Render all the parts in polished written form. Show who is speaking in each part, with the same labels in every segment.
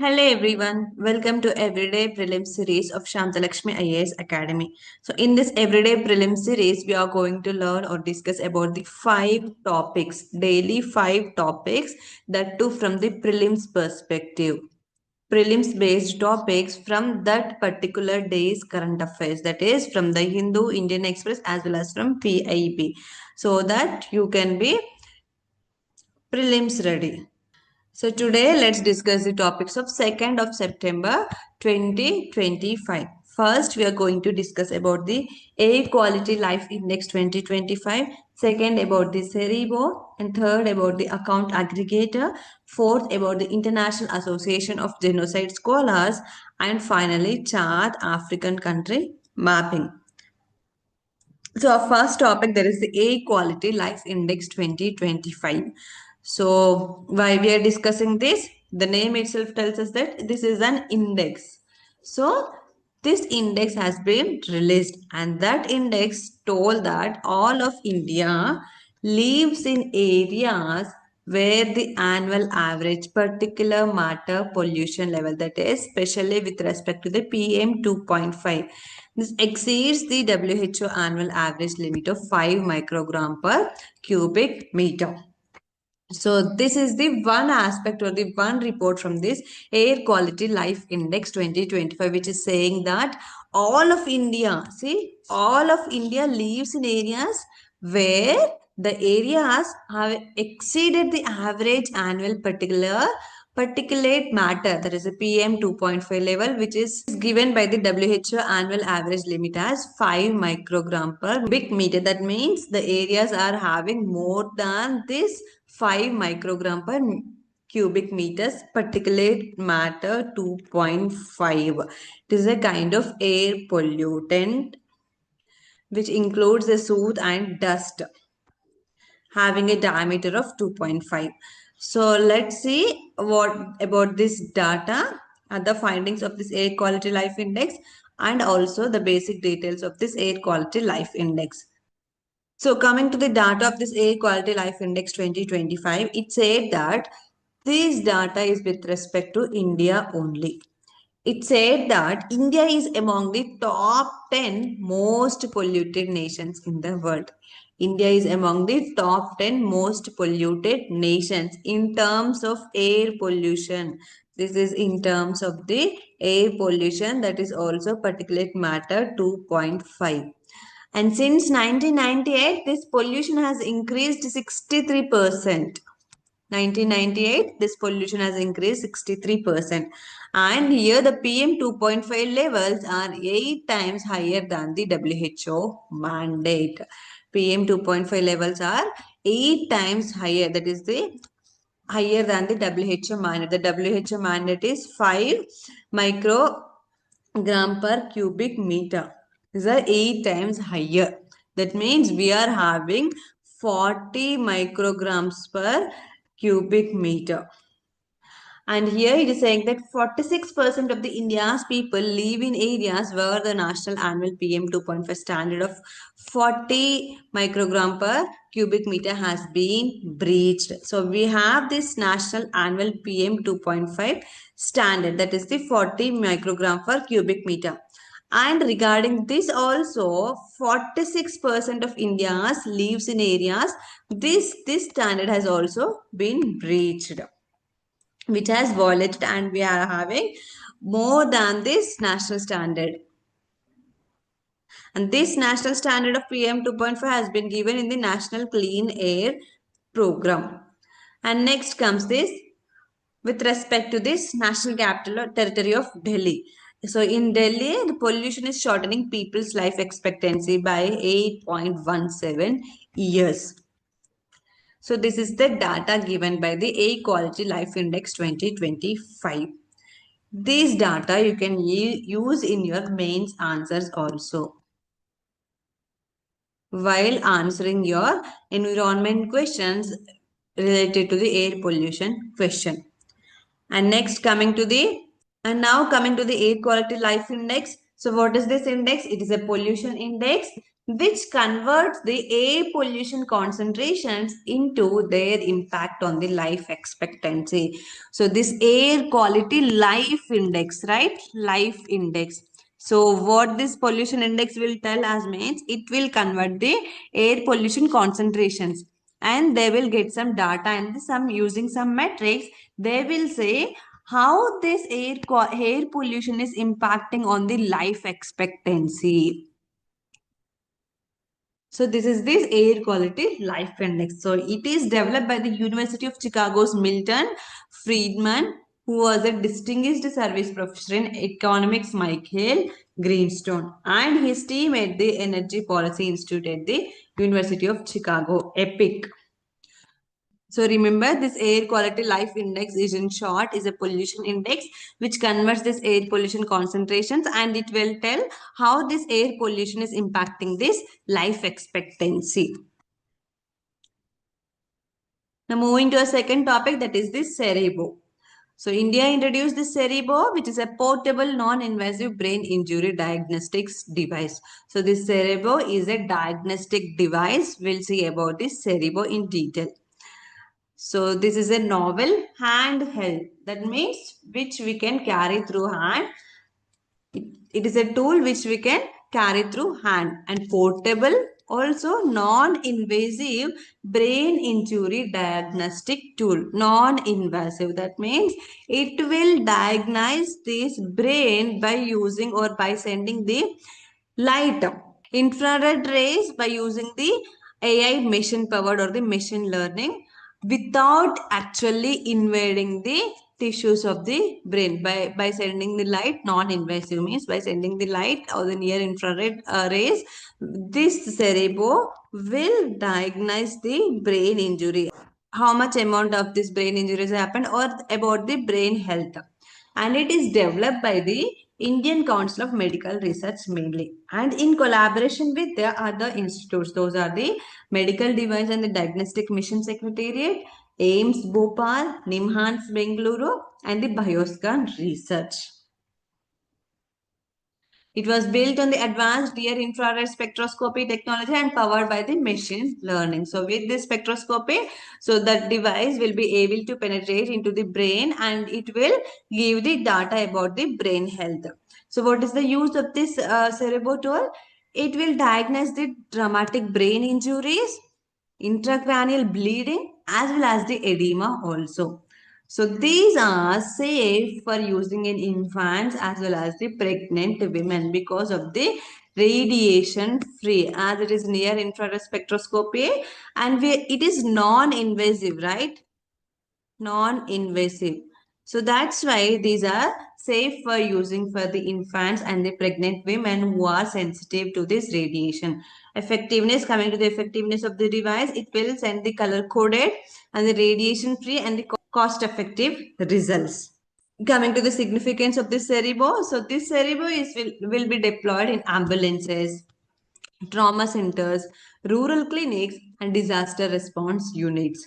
Speaker 1: Hello everyone, welcome to Everyday Prelims series of Shantha Lakshmi IAS Academy. So in this Everyday Prelims series, we are going to learn or discuss about the 5 topics, daily 5 topics that too from the prelims perspective. Prelims based topics from that particular day's current affairs, that is from the Hindu, Indian Express as well as from PIB, so that you can be prelims ready. So today let's discuss the topics of 2nd of September 2025. First, we are going to discuss about the Air Quality Life Index 2025. Second, about the Ceribo. And third, about the Account Aggregator. Fourth, about the International Association of Genocide Scholars. And finally, Chart African Country Mapping. So our first topic, there is the Air Quality Life Index 2025. So why we are discussing this? The name itself tells us that this is an index. So this index has been released, and that index told that all of India lives in areas where the annual average particular matter pollution level, that is especially with respect to the PM 2.5, this exceeds the WHO annual average limit of 5 microgram per cubic meter. So this is the one aspect or the one report from this Air Quality Life Index 2025, which is saying that all of India, see, all of India lives in areas where the areas have exceeded the average annual particulate matter, that is a PM 2.5 level, which is given by the WHO annual average limit as 5 microgram per cubic meter. That means the areas are having more than this 5 microgram per cubic meters particulate matter 2.5. It is a kind of air pollutant which includes the soot and dust having a diameter of 2.5. So let's see what about this data and the findings of this air quality life index and also the basic details of this air quality life index. So coming to the data of this Air Quality Life Index 2025, it said that this data is with respect to India only. It said that India is among the top 10 most polluted nations in the world. India is among the top 10 most polluted nations in terms of air pollution. This is in terms of the air pollution, that is also particulate matter 2.5. And since 1998, this pollution has increased 63%. 1998, this pollution has increased 63%. And here the PM 2.5 levels are 8 times higher than the WHO mandate. PM 2.5 levels are 8 times higher. That is the higher than the WHO mandate. The WHO mandate is 5 microgram per cubic meter. These are 8 times higher. That means we are having 40 micrograms per cubic meter. And here it is saying that 46% of the India's people live in areas where the national annual PM 2.5 standard of 40 microgram per cubic meter has been breached. So we have this national annual PM 2.5 standard, that is the 40 microgram per cubic meter. And regarding this also, 46% of India's lives in areas, this standard has also been breached, which has violated, and we are having more than this national standard. And this national standard of PM 2.5 has been given in the National Clean Air Program. And next comes this with respect to this National Capital Territory of Delhi. So in Delhi, the pollution is shortening people's life expectancy by 8.17 years. So this is the data given by the Air Quality Life Index 2025. These data you can use in your mains answers also while answering your environment questions related to the air pollution question. And next coming to the air quality life index. So what is this index? It is a pollution index which converts the air pollution concentrations into their impact on the life expectancy. So this air quality life index, right? Life index. So what this pollution index will tell us means it will convert the air pollution concentrations, and they will get some data and some using some metrics. They will say how this air pollution is impacting on the life expectancy. So this is this air quality life index. So it is developed by the University of Chicago's Milton Friedman, who was a distinguished service professor in economics, Michael Greenstone, and his team at the Energy Policy Institute at the University of Chicago, EPIC. So remember, this air quality life index is in short is a pollution index which converts this air pollution concentrations, and it will tell how this air pollution is impacting this life expectancy. Now moving to a second topic, that is this Cerebro. So India introduced this Cerebro, which is a portable non-invasive brain injury diagnostics device. So this Cerebro is a diagnostic device. We'll see about this Cerebro in detail. So this is a novel handheld. That means which we can carry through hand. It is a tool which we can carry through hand, and portable, also non-invasive brain injury diagnostic tool. Non-invasive, that means it will diagnose this brain by using or by sending the light, infrared rays, by using the AI machine powered or the machine learning, without actually invading the tissues of the brain. By sending the light, non-invasive means by sending the light or the near infrared rays, this cerebro will diagnose the brain injury, how much amount of this brain injuries happened, or about the brain health. And it is developed by the Indian Council of Medical Research mainly, and in collaboration with the other institutes. Those are the Medical Device and the Diagnostic Mission Secretariat, AIMS Bhopal, NIMHANS Bengaluru, and the Bioscan Research. It was built on the advanced near infrared spectroscopy technology and powered by the machine learning. So with this spectroscopy, so that device will be able to penetrate into the brain, and it will give the data about the brain health. So what is the use of this cerebro tool? It will diagnose the traumatic brain injuries, intracranial bleeding, as well as the edema also. So these are safe for using in infants as well as the pregnant women because of the radiation free, as it is near infrared spectroscopy, and it is non-invasive, right? Non-invasive. So that's why these are safe for using for the infants and the pregnant women who are sensitive to this radiation. Effectiveness, coming to the effectiveness of the device, it will send the color coded and the radiation free and the cost effective results. Coming to the significance of this cerebro, so this cerebro will be deployed in ambulances, trauma centers, rural clinics, and disaster response units.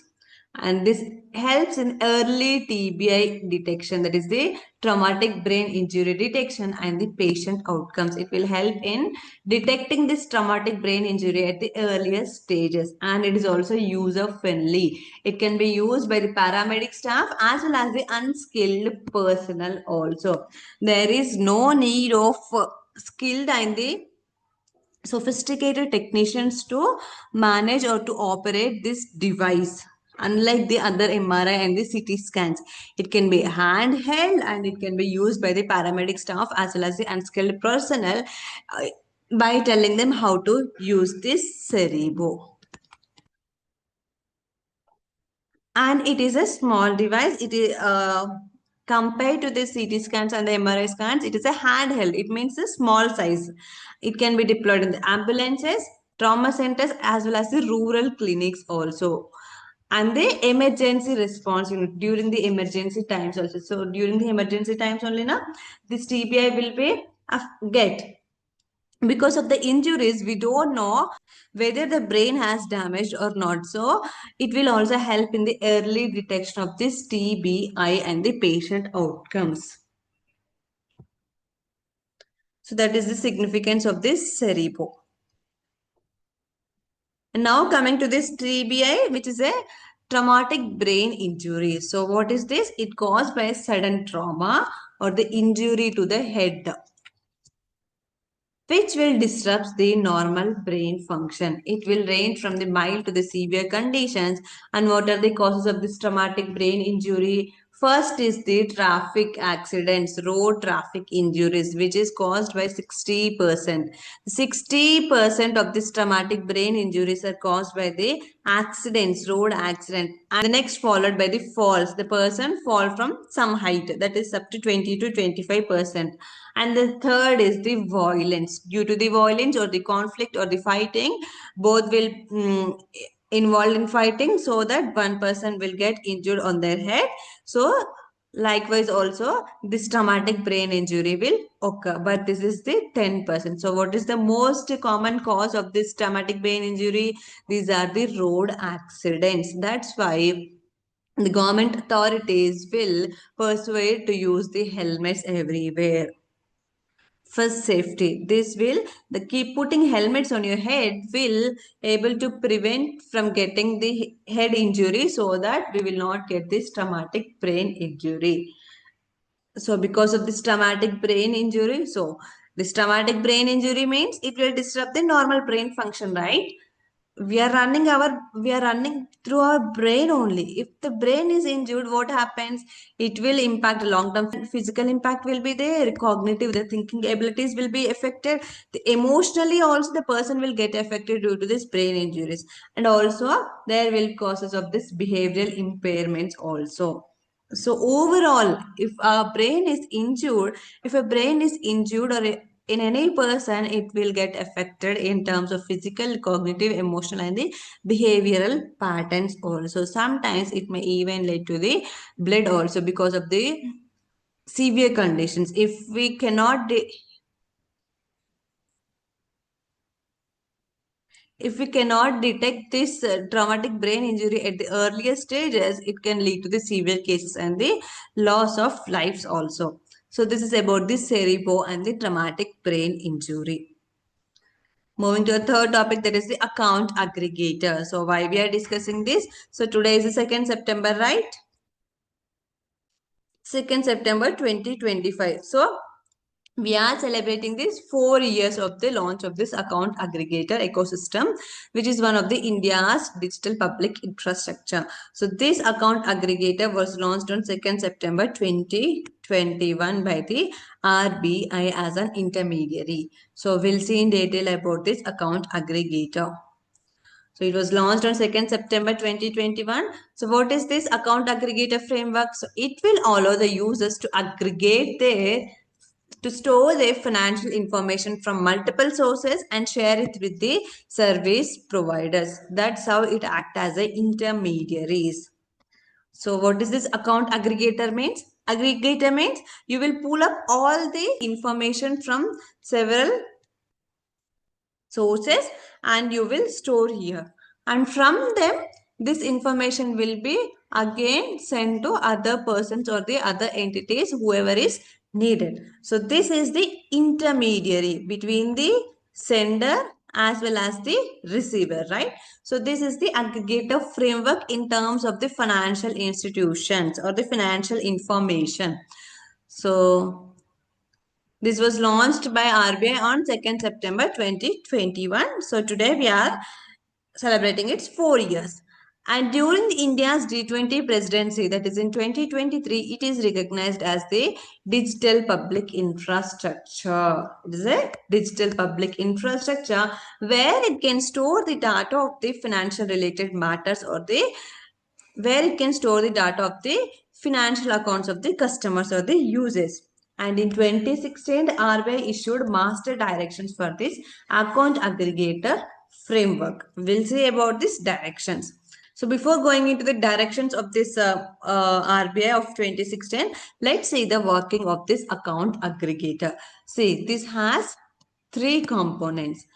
Speaker 1: And this helps in early TBI detection, that is the traumatic brain injury detection, and the patient outcomes. It will help in detecting this traumatic brain injury at the earliest stages, and it is also user friendly. It can be used by the paramedic staff as well as the unskilled personnel also. There is no need of skilled and the sophisticated technicians to manage or to operate this device. Unlike the other MRI and the CT scans, it can be handheld and it can be used by the paramedic staff as well as the unskilled personnel by telling them how to use this cerebro. And it is a small device. It is compared to the CT scans and the MRI scans, it is a handheld. It means a small size. It can be deployed in the ambulances, trauma centers, as well as the rural clinics also. And the emergency response unit during the emergency times also. So during the emergency times only now, this TBI will be get. Because of the injuries, we don't know whether the brain has damaged or not. So it will also help in the early detection of this TBI and the patient outcomes. So that is the significance of this cerebro. And now coming to this TBI, which is a traumatic brain injury. So what is this? It caused by a sudden trauma or the injury to the head, which will disrupt the normal brain function. It will range from the mild to the severe conditions. And what are the causes of this traumatic brain injury? First is the traffic accidents, road traffic injuries, which is caused by 60%. 60% of this traumatic brain injuries are caused by the accidents, road accident. And the next followed by the falls. The person fall from some height, that is up to 20 to 25%. And the third is the violence. Due to the violence or the conflict or the fighting, both will involved in fighting, so that one person will get injured on their head. So likewise also this traumatic brain injury will occur, but this is the 10%. So what is the most common cause of this traumatic brain injury? These are the road accidents. That's why the government authorities will persuade to use the helmets everywhere for safety. This will, the keep putting helmets on your head will able to prevent from getting the head injury, so that we will not get this traumatic brain injury. So because of this traumatic brain injury, so this traumatic brain injury means it will disrupt the normal brain function, right? We are running through our brain only. If the brain is injured, what happens? It will impact long term. Physical impact will be there, cognitive, the thinking abilities will be affected, emotionally also the person will get affected due to this brain injuries. And also there will causes of this behavioral impairments also. So overall, if our brain is injured, if a brain is injured or in any person, it will get affected in terms of physical, cognitive, emotional, and the behavioral patterns also. Sometimes it may even lead to the blood also, because of the severe conditions. If we cannot detect this traumatic brain injury at the earlier stages, it can lead to the severe cases and the loss of lives also. So this is about the cerebro and the traumatic brain injury. Moving to a third topic, that is the account aggregator. So why we are discussing this? So today is the 2nd September, right? 2nd September 2025. So we are celebrating this 4 years of the launch of this account aggregator ecosystem, which is one of the India's digital public infrastructure. So this account aggregator was launched on 2nd September 2021 by the RBI as an intermediary. So we'll see in detail about this account aggregator. So it was launched on 2nd September 2021. So what is this account aggregator framework? So it will allow the users to aggregate to store their financial information from multiple sources and share it with the service providers. That's how it acts as a intermediaries. So what is this account aggregator means? Aggregator means you will pull up all the information from several sources and you will store here, and from them this information will be again sent to other persons or the other entities, whoever is needed. So this is the intermediary between the sender as well as the receiver, right? So this is the aggregator framework in terms of the financial institutions or the financial information. So this was launched by RBI on 2nd September 2021. So today we are celebrating its 4 years. And during India's G20 presidency, that is in 2023, it is recognized as the digital public infrastructure. It is a digital public infrastructure where it can store the data of the financial related matters or the where it can store the data of the financial accounts of the customers or the users. And in 2016, the RBI issued master directions for this account aggregator framework. We'll see about these directions. So before going into the directions of this RBI of 2016, let's see the working of this account aggregator. See, this has three components: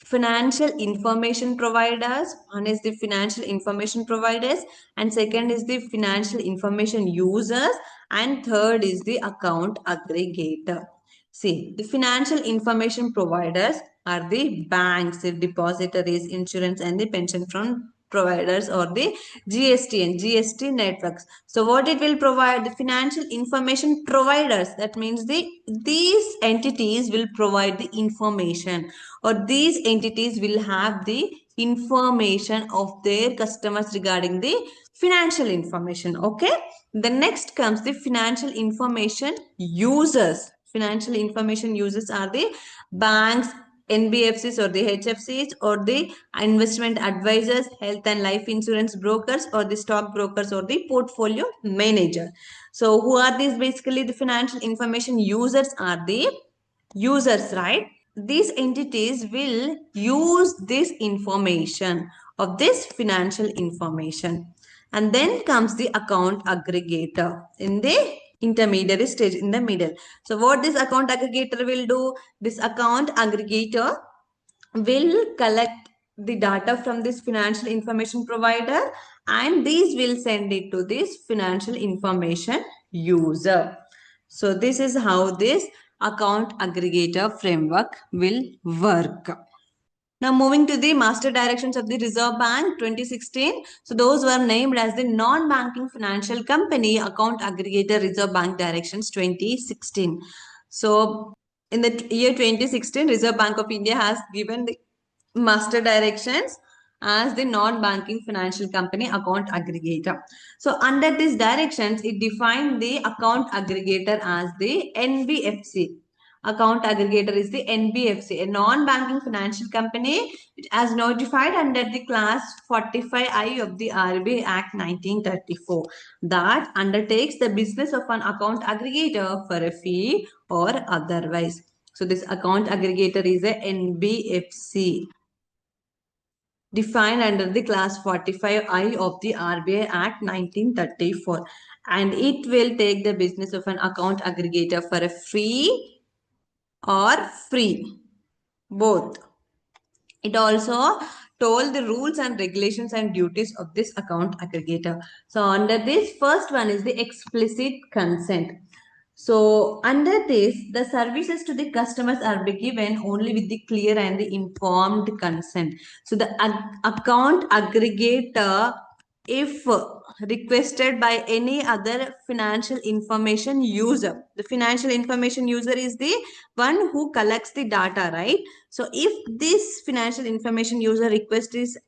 Speaker 1: financial information providers. One is the financial information providers, and second is the financial information users, and third is the account aggregator. See, the financial information providers are the banks, the depositories, insurance, and the pension fund providers, or the GST and GST networks. So what it will provide? The financial information providers. That means these entities will provide the information, or these entities will have the information of their customers regarding the financial information. Okay. The next comes the financial information users. Financial information users are the banks, NBFCs or the HFCs, or the investment advisors, health and life insurance brokers, or the stock brokers, or the portfolio manager. So who are these? Basically, the financial information users are the users, right? These entities will use this information of this financial information. And then comes the account aggregator in the intermediary stage, in the middle. So what this account aggregator will do? This account aggregator will collect the data from this financial information provider, and these will send it to this financial information user. So this is how this account aggregator framework will work. Now moving to the master directions of the Reserve Bank 2016. So those were named as the non-banking financial company account aggregator Reserve Bank directions 2016. So in the year 2016, Reserve Bank of India has given the master directions as the non-banking financial company account aggregator. So under these directions, it defined the account aggregator as the NBFC. Account aggregator is the NBFC, a non-banking financial company, as notified under the class 45I of the RBI Act 1934, that undertakes the business of an account aggregator for a fee or otherwise. So this account aggregator is a NBFC, defined under the class 45I of the RBI Act 1934, and it will take the business of an account aggregator for a fee or free, both. It also told the rules and regulations and duties of this account aggregator. So under this, first one is the explicit consent. So under this, the services to the customers are be given only with the clear and the informed consent. So the account aggregator, if requested by any other financial information user, the financial information user is the one who collects the data, right? So if this financial information user request is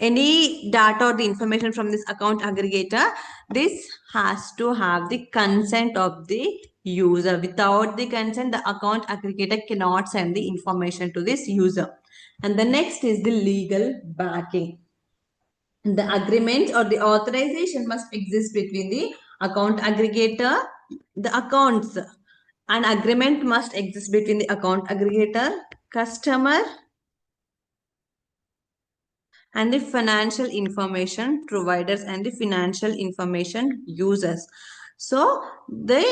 Speaker 1: any data or the information from this account aggregator, this has to have the consent of the user. Without the consent, the account aggregator cannot send the information to this user. And the next is the legal backing. The agreement or the authorization must exist between the account aggregator, the accounts. An agreement must exist between the account aggregator, customer, and the financial information providers and the financial information users. So the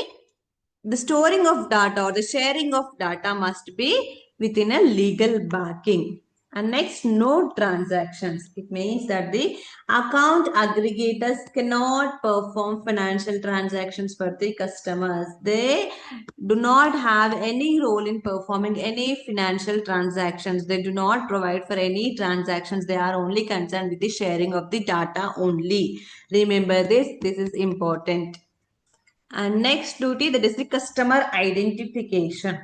Speaker 1: storing of data or the sharing of data must be within a legal backing. And next, no transactions. It means that the account aggregators cannot perform financial transactions for the customers. They do not have any role in performing any financial transactions. They do not provide for any transactions. They are only concerned with the sharing of the data only. Remember this. This is important. And next duty, that is the customer identification.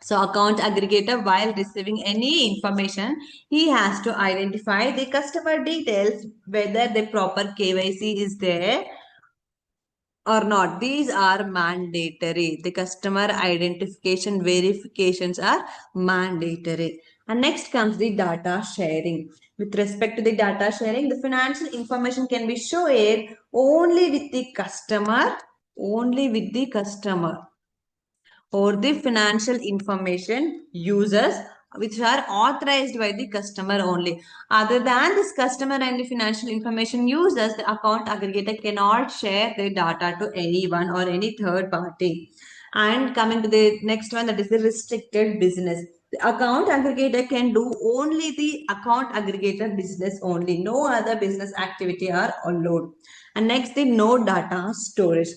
Speaker 1: So account aggregator, while receiving any information, he has to identify the customer details, whether the proper KYC is there or not. These are mandatory. The customer identification verifications are mandatory. And next comes the data sharing. With respect to the data sharing, the financial information can be shared only with the customer, or the financial information users, which are authorized by the customer only. Other than this customer and the financial information users, the account aggregator cannot share their data to anyone or any third party. And coming to the next one, that is the restricted business. The account aggregator can do only the account aggregator business only. No other business activity are allowed. And next, the no data storage.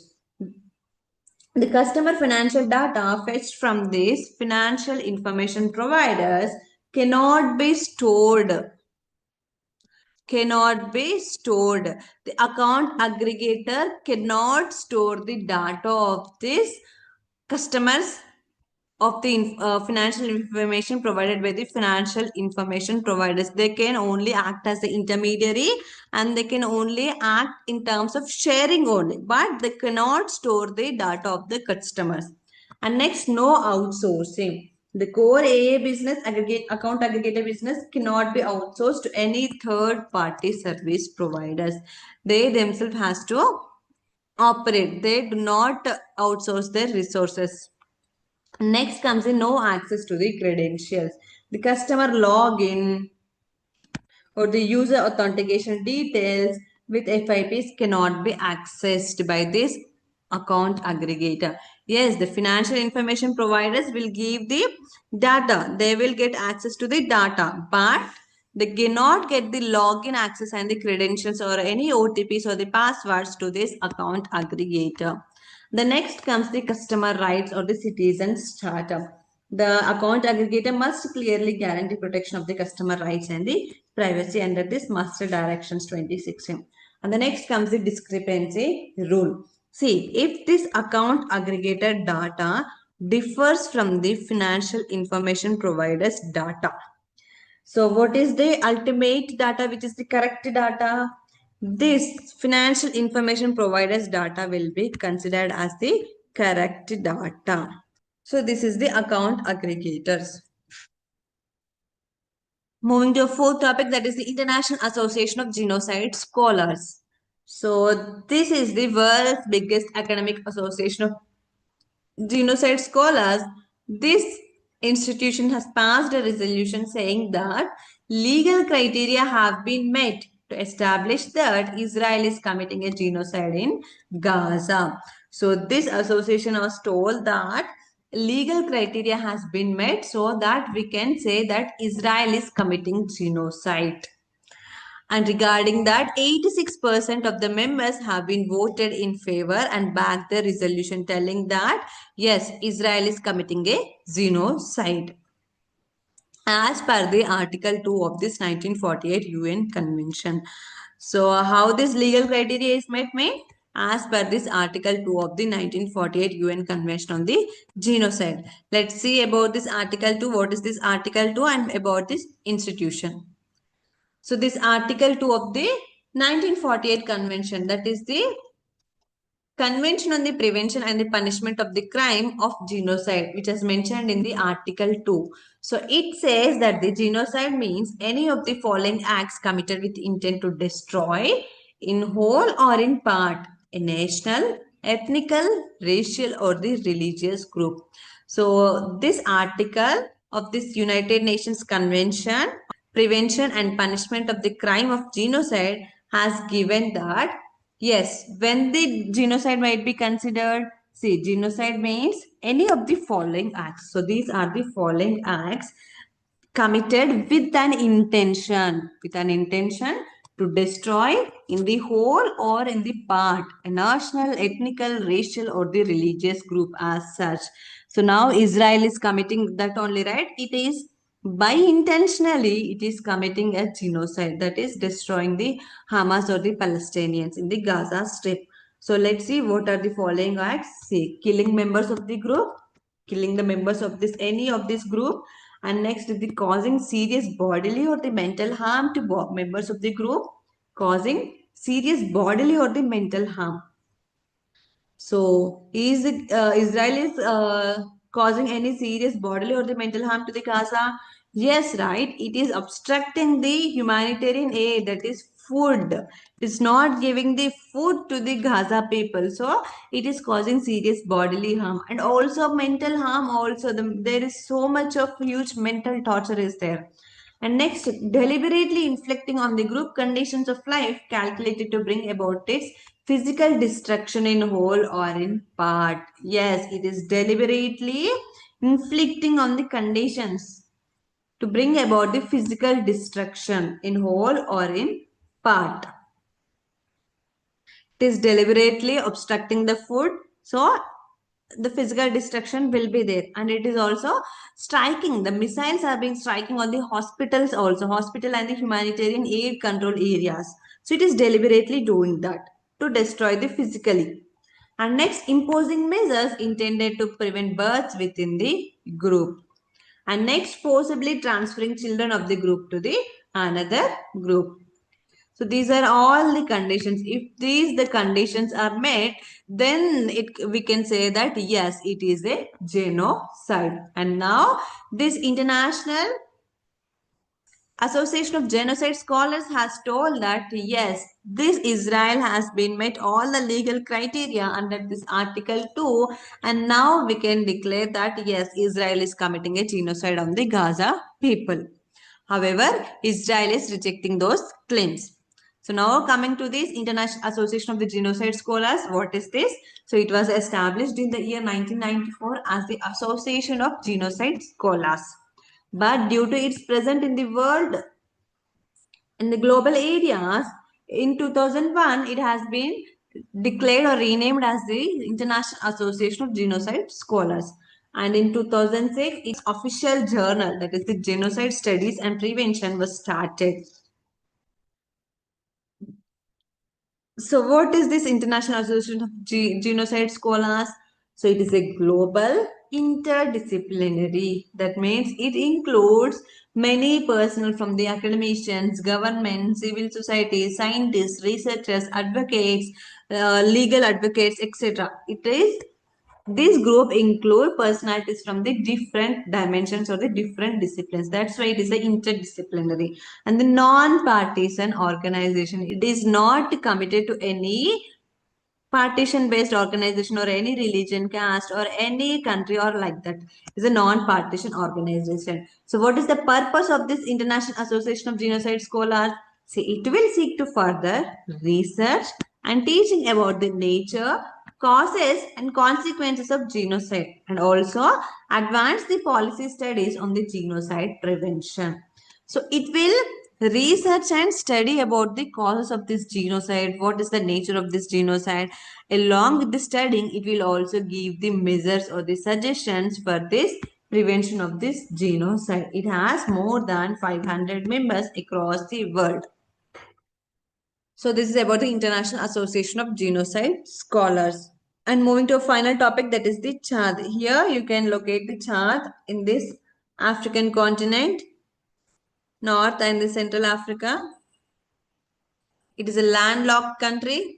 Speaker 1: The customer financial data fetched from these financial information providers cannot be stored. Cannot be stored. The account aggregator cannot store the data of these customers of the financial information provided by the financial information providers. They can only act as the intermediary and they can only act in terms of sharing only, but they cannot store the data of the customers. And next, no outsourcing. The core AA business, account aggregator business cannot be outsourced to any third party service providers. They themselves has to operate. They do not outsource their resources. Next comes in no access to the credentials. The customer login or the user authentication details with FIPs cannot be accessed by this account aggregator. Yes, the financial information providers will give the data. They will get access to the data, but they cannot get the login access and the credentials or any OTPs or the passwords to this account aggregator. The next comes the customer rights or the citizen startup. The account aggregator must clearly guarantee protection of the customer rights and the privacy under this Master Directions 2016. And the next comes the discrepancy rule. See, if this account aggregator data differs from the financial information provider's data. So what is the ultimate data, which is the correct data? This financial information provider's data will be considered as the correct data. So this is the account aggregators. Moving to a fourth topic, that is the International Association of Genocide Scholars. So this is the world's biggest academic association of genocide scholars. This institution has passed a resolution saying that legal criteria have been met to establish that Israel is committing a genocide in Gaza. So this association was told that legal criteria has been met so that we can say that Israel is committing genocide. And regarding that, 86% of the members have been voted in favor and backed the resolution telling that, yes, Israel is committing a genocide. As per the Article 2 of this 1948 UN Convention. So, how this legal criteria is met? As per this Article 2 of the 1948 UN Convention on the Genocide. Let's see about this Article 2. What is this Article 2 and about this institution? So this Article 2 of the 1948 Convention, that is the Convention on the Prevention and the Punishment of the Crime of Genocide, which is mentioned in the Article 2. So it says that the genocide means any of the following acts committed with intent to destroy in whole or in part a national, ethnical, racial or the religious group. So this article of this United Nations Convention Prevention and Punishment of the Crime of Genocide has given that yes, when the genocide might be considered, see, genocide means any of the following acts. So these are the following acts committed with an intention to destroy in the whole or in the part a national, ethnical, racial or the religious group as such. So now Israel is committing that only, right? It is by intentionally it is committing a genocide, that is destroying the Hamas or the Palestinians in the Gaza Strip. So let's see what are the following acts. See, killing members of the group, killing the members of this any of this group, and next the causing serious bodily or the mental harm to members of the group, causing serious bodily or the mental harm. So, is Israel is causing any serious bodily or the mental harm to the Gaza? Yes, right. It is obstructing the humanitarian aid, that is food. It is not giving the food to the Gaza people. So, it is causing serious bodily harm and also mental harm. Also, there is so much of huge mental torture is there. And next, deliberately inflicting on the group conditions of life calculated to bring about its physical destruction in whole or in part. Yes, it is deliberately inflicting on the conditions to bring about the physical destruction in whole or in part. It is deliberately obstructing the food. So, the physical destruction will be there, and it is also striking, the missiles are being striking on the hospitals also, hospital and the humanitarian aid control areas. So it is deliberately doing that to destroy the physically. And next, imposing measures intended to prevent births within the group. And next, forcibly transferring children of the group to the another group. So these are all the conditions. If these the conditions are met, then we can say that yes, it is a genocide. And now this International Association of Genocide Scholars has told that yes, this Israel has been met all the legal criteria under this Article 2, and now we can declare that yes, Israel is committing a genocide on the Gaza people. However, Israel is rejecting those claims. So now coming to this International Association of the Genocide Scholars, what is this? So it was established in the year 1994 as the Association of Genocide Scholars. But due to its presence in the world, in the global areas, in 2001, it has been declared or renamed as the International Association of Genocide Scholars. And in 2006, its official journal, that is the Genocide Studies and Prevention, was started. So what is this International Association of Genocide Scholars? So it is a global interdisciplinary. That means it includes many personnel from the academicians, government, civil society, scientists, researchers, advocates, legal advocates, etc. This group include personalities from the different dimensions or the different disciplines. That's why it is a interdisciplinary. And the non-partisan organization, it is not committed to any partition-based organization or any religion, caste, or any country or like that. It's a non-partition organization. So what is the purpose of this International Association of Genocide Scholars? See, it will seek to further research and teaching about the nature, causes, and consequences of genocide, and also advance the policy studies on the genocide prevention. So it will research and study about the causes of this genocide, what is the nature of this genocide. Along with the studying, it will also give the measures or the suggestions for this prevention of this genocide. It has more than 500 members across the world. So this is about the International Association of Genocide Scholars. And moving to a final topic, that is the Chad. Here you can locate the Chad in this African continent, North and the Central Africa. It is a landlocked country.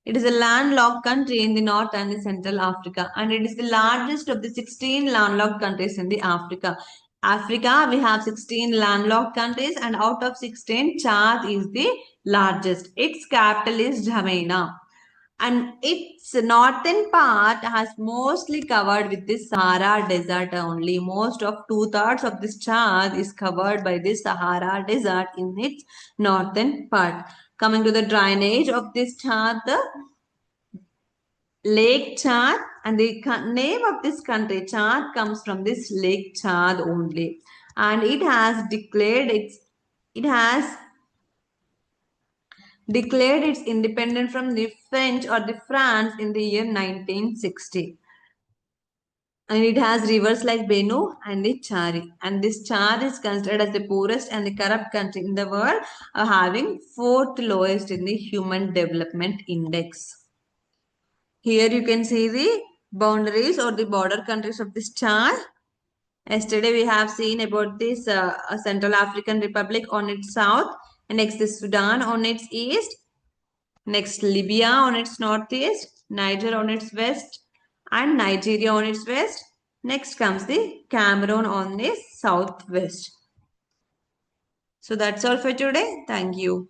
Speaker 1: It is a landlocked country in the North and the Central Africa, and it is the largest of the 16 landlocked countries in the Africa. Africa, we have 16 landlocked countries, and out of 16, Chad is the largest. Its capital is Jamena, and its northern part has mostly covered with the Sahara Desert only. Most of 2/3 of this Chad is covered by the Sahara Desert in its northern part. Coming to the drainage of this Chad, the Lake Chad, and the name of this country, Chad, comes from this Lake Chad only, and it has declared its independence from the French or the France in the year 1960. And it has rivers like Benue and the Chari. And this Chad is considered as the poorest and the corrupt country in the world, having 4th lowest in the Human Development Index. Here you can see the boundaries or the border countries of this Chad. Yesterday we have seen about this Central African Republic on its south, and next is Sudan on its east, next Libya on its northeast, Niger on its west, and Nigeria on its west. Next comes the Cameroon on the southwest. So that's all for today. Thank you.